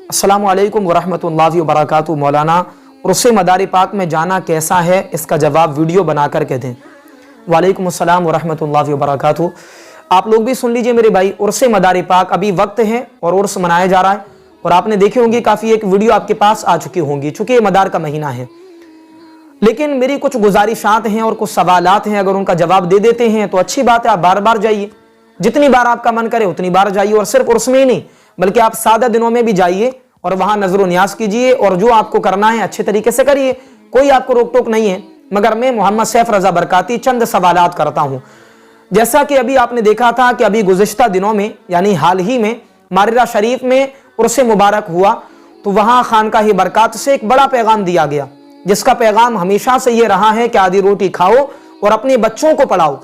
अस्सलामु अलैकुम वरहमतुल्लाहि वबरकातुहू। मौलाना उर्स मदार पाक में जाना कैसा है, इसका जवाब वीडियो बना कर के दें। वालेकुम अस्सलाम वरहमतुल्लाहि वबरकातुहू। आप लोग भी सुन लीजिए मेरे भाई, उर्स मदार पाक अभी वक्त है और उर्स मनाया जा रहा है और आपने देखी होंगी काफ़ी एक वीडियो आपके पास आ चुकी होंगी, चूँकि ये मदार का महीना है। लेकिन मेरी कुछ गुजारिशात हैं और कुछ सवालात हैं, अगर उनका जवाब दे देते हैं तो अच्छी बात है। आप बार बार जाइए, जितनी बार आपका मन करे उतनी बार जाइए, और सिर्फ उर्स में ही नहीं बल्कि आप सादा दिनों में भी जाइए और वहां नजर न्याज कीजिए और जो आपको करना है अच्छे तरीके से करिए, कोई आपको रोक टोक नहीं है। मगर मैं मोहम्मद सैफ रजा बरकाती चंद सवालात करता हूं। जैसा कि अभी आपने देखा था कि अभी गुज़िश्ता दिनों में यानी हाल ही में मारिरा शरीफ में उर्स मुबारक हुआ, तो वहां खानकाह बरकात से एक बड़ा पैगाम दिया गया, जिसका पैगाम हमेशा से ये रहा है कि आधी रोटी खाओ और अपने बच्चों को पढ़ाओ।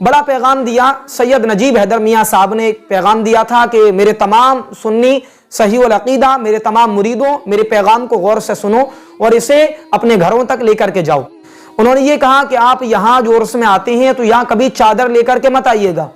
बड़ा पैगाम दिया सैयद नजीब हैदर मियाँ साहब ने। एक पैगाम दिया था कि मेरे तमाम सुन्नी सही वल अकीदा, मेरे तमाम मुरीदों, मेरे पैगाम को गौर से सुनो और इसे अपने घरों तक लेकर के जाओ। उन्होंने ये कहा कि आप यहाँ जो उर्स में आते हैं तो यहाँ कभी चादर लेकर के मत आइएगा।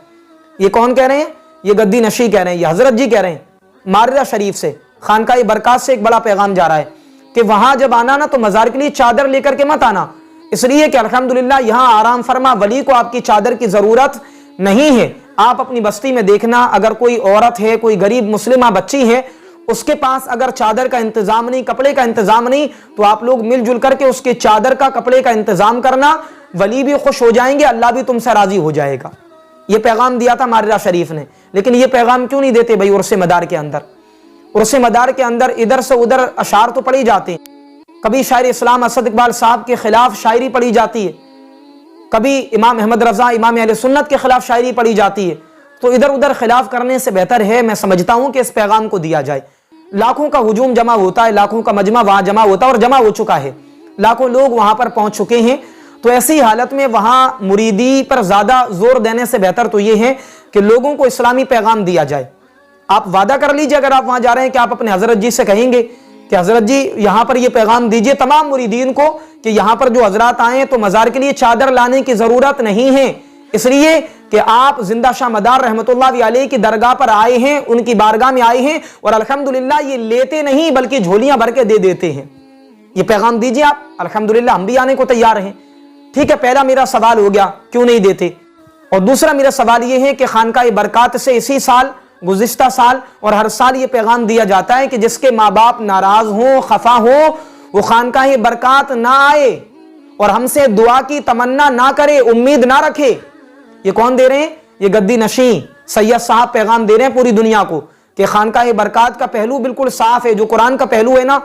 ये कौन कह रहे हैं? ये गद्दी नशी कह रहे हैं, ये हजरत जी कह रहे हैं। मारिरा शरीफ से खानकाह बरकात से एक बड़ा पैगाम जा रहा है कि वहां जब आना ना तो मजार के लिए चादर लेकर के मत आना, इसलिए कि अल्हम्दुलिल्लाह यहाँ आराम फरमा वली को आपकी चादर की जरूरत नहीं है। आप अपनी बस्ती में देखना, अगर कोई औरत है, कोई गरीब मुस्लिमा बच्ची है, उसके पास अगर चादर का इंतजाम नहीं, कपड़े का इंतजाम नहीं, तो आप लोग मिलजुल करके उसके चादर का, कपड़े का इंतजाम करना। वली भी खुश हो जाएंगे, अल्लाह भी तुमसे राजी हो जाएगा। ये पैगाम दिया था मारिरा शरीफ ने। लेकिन ये पैगाम क्यों नहीं देते भाई उर्स मदार के अंदर? उर्स मदार के अंदर इधर से उधर अशार तो पढ़ी जाती हैं, कभी शायर इस्लाम असद इकबाल साहब के खिलाफ शायरी पढ़ी जाती है, कभी इमाम अहमद रजा इमाम अहले सुन्नत के खिलाफ शायरी पढ़ी जाती है। तो इधर उधर खिलाफ करने से बेहतर है, मैं समझता हूं कि इस पैगाम को दिया जाए। लाखों का हुजूम जमा होता है, लाखों का मजमा वहां जमा होता है और जमा हो चुका है, लाखों लोग वहां पर पहुंच चुके हैं। तो ऐसी हालत में वहां मुरीदी पर ज्यादा जोर देने से बेहतर तो यह है कि लोगों को इस्लामी पैगाम दिया जाए। आप वादा कर लीजिए, अगर आप वहां जा रहे हैं, कि आप अपने हजरत जी से कहेंगे कि हजरत जी यहाँ पर ये पैगाम दीजिए तमाम मुरीदीन को कि यहाँ पर जो हजरात आए तो मजार के लिए चादर लाने की जरूरत नहीं है, इसलिए कि आप जिंदा शाह मदार रहमतुल्लाह अलैह की दरगाह पर आए हैं, उनकी बारगाह में आए हैं और अल्हम्दुलिल्लाह ये लेते नहीं बल्कि झोलियां भर के दे देते हैं। ये पैगाम दीजिए आप, अल्हम्दुलिल्लाह हम भी आने को तैयार हैं। ठीक है, पहला मेरा सवाल हो गया क्यों नहीं देते। और दूसरा मेरा सवाल यह है कि खानकाह बरकात से इसी साल, गुज़िश्ता साल और हर साल ये पैगाम दिया जाता है कि जिसके माँ बाप नाराज हो, खफा हो, वो खानकाह बरकात ना आए और हमसे दुआ की तमन्ना ना करे, उम्मीद ना रखे। ये कौन दे रहे हैं? ये गद्दी नशी सैयद साहब पैगाम दे रहे हैं पूरी दुनिया को कि खानकाह बरकात का पहलू बिल्कुल साफ है। जो कुरान का पहलू है ना,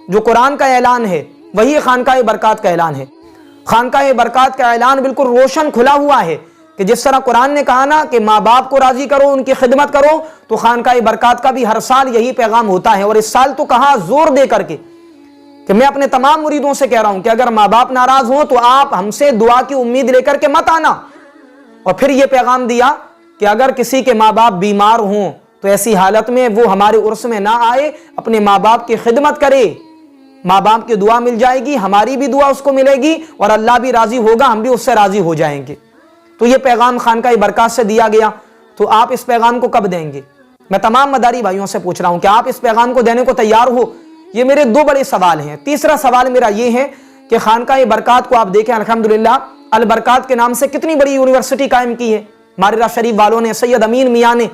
जो कुरान का ऐलान है, वही खानकाह बरकात का ऐलान है। खानकाह बरकात का ऐलान बिल्कुल रोशन खुला हुआ है कि जिस तरह कुरान ने कहा ना कि माँ बाप को राजी करो, उनकी खिदमत करो, तो खानकाह बरकात का भी हर साल यही पैगाम होता है। और इस साल तो कहा जोर दे करके कि मैं अपने तमाम मुरीदों से कह रहा हूं कि अगर माँ बाप नाराज हो तो आप हमसे दुआ की उम्मीद लेकर के मत आना। और फिर यह पैगाम दिया कि अगर किसी के माँ बाप बीमार हों तो ऐसी हालत में वो हमारे उर्स में ना आए, अपने माँ बाप की खिदमत करे, माँ बाप की दुआ मिल जाएगी, हमारी भी दुआ उसको मिलेगी और अल्लाह भी राजी होगा, हम भी उससे राजी हो जाएंगे। तो ये पैगाम खानकाह बरकात से दिया गया, तो आप इस पैगाम को कब देंगे? मैं तमाम मदारी भाइयों से पूछ रहा हूं कि आप इस पैगाम को देने को तैयार हो? ये मेरे दो बड़े सवाल हैं। तीसरा सवाल मेरा ये है कि खानकाह बरकात को आप देखें, अल्हम्दुलिल्लाह अल बरकात के नाम से कितनी बड़ी यूनिवर्सिटी कायम की है मारिरा शरीफ वालों ने। सैयद अमीन मियाँ ने,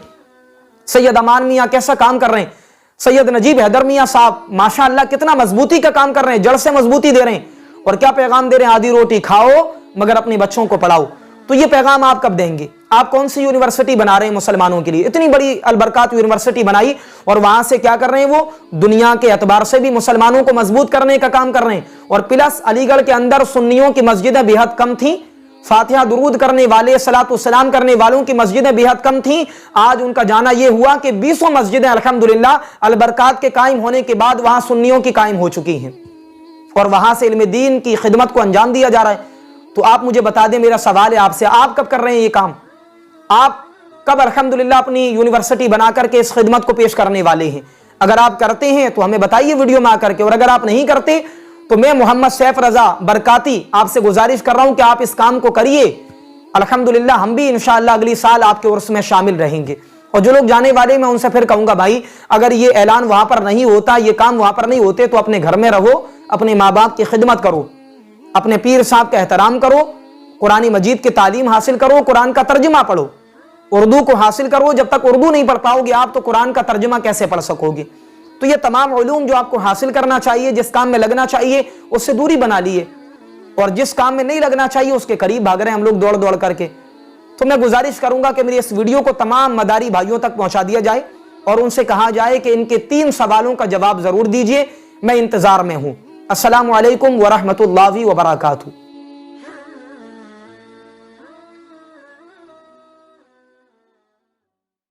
सैयद अमान मियाँ कैसा काम कर रहे हैं, सैयद नजीब हैदर मियाँ साहब माशाअल्लाह कितना मजबूती का काम कर रहे हैं, जड़ से मजबूती दे रहे हैं। और क्या पैगाम दे रहे हैं? आधी रोटी खाओ मगर अपने बच्चों को पढ़ाओ। तो ये पैगाम आप कब देंगे? आप कौन सी यूनिवर्सिटी बना रहे हैं मुसलमानों के लिए? इतनी बड़ी अल बरकात यूनिवर्सिटी बनाई और वहां से क्या कर रहे हैं? वो दुनिया के एतबार से भी मुसलमानों को मजबूत करने का काम कर रहे हैं। और प्लस अलीगढ़ के अंदर सुन्नियों की मस्जिदें बेहद कम थी, फातिहा दुरूद करने वाले, सलातो सलाम करने वालों की मस्जिदें बेहद कम थी। आज उनका जाना यह हुआ कि 20 मस्जिदें अल्हम्दुलिल्लाह अल बरकात के कायम होने के बाद वहां सुन्नियों की कायम हो चुकी हैं और वहां से इल्म दीन की खिदमत को अंजाम दिया जा रहा है। तो आप मुझे बता दें, मेरा सवाल है आपसे, आप कब कर रहे हैं ये काम? आप कब अल्हम्दुलिल्लाह अपनी यूनिवर्सिटी बना करके इस खिदमत को पेश करने वाले हैं? अगर आप करते हैं तो हमें बताइए वीडियो में आकर के, और अगर आप नहीं करते तो मैं मोहम्मद सैफ रजा बरकाती आपसे गुजारिश कर रहा हूं कि आप इस काम को करिए। अल्हम्दुलिल्लाह हम भी इंशाअल्लाह अगली साल आपके उर्स में शामिल रहेंगे। اور جو لوگ جانے والے میں ان سے پھر کہوں گا بھائی اگر یہ اعلان وہاں پر نہیں ہوتا، یہ کام وہاں پر نہیں ہوتے تو اپنے گھر میں رہو، اپنے ماں باپ کی خدمت کرو، اپنے پیر صاحب کا احترام کرو، قرآن مجید کی تعلیم حاصل کرو، قرآن کا ترجمہ پڑھو، اردو کو حاصل کرو۔ جب تک اردو نہیں پڑھ پاؤ گے آپ تو قرآن کا ترجمہ کیسے پڑھ سکو گے؟ تو یہ تمام علوم جو آپ کو حاصل کرنا چاہیے، جس کام میں لگنا چاہیے اس سے دوری بنا لیے، اور جس کام میں نہیں لگنا چاہیے اس کے قریب بھاگ رہے ہیں ہم لوگ دوڑ دوڑ کر کے۔ تو میں گزارش کروں گا کہ میری اس ویڈیو کو تمام مداری بھائیوں تک پہنچا دیا جائے اور ان سے کہا جائے کہ ان کے 3 سوالوں کا جواب ضرور دیجئے، میں انتظار میں ہوں۔ السلام علیکم ورحمۃ اللہ وبرکاتہ۔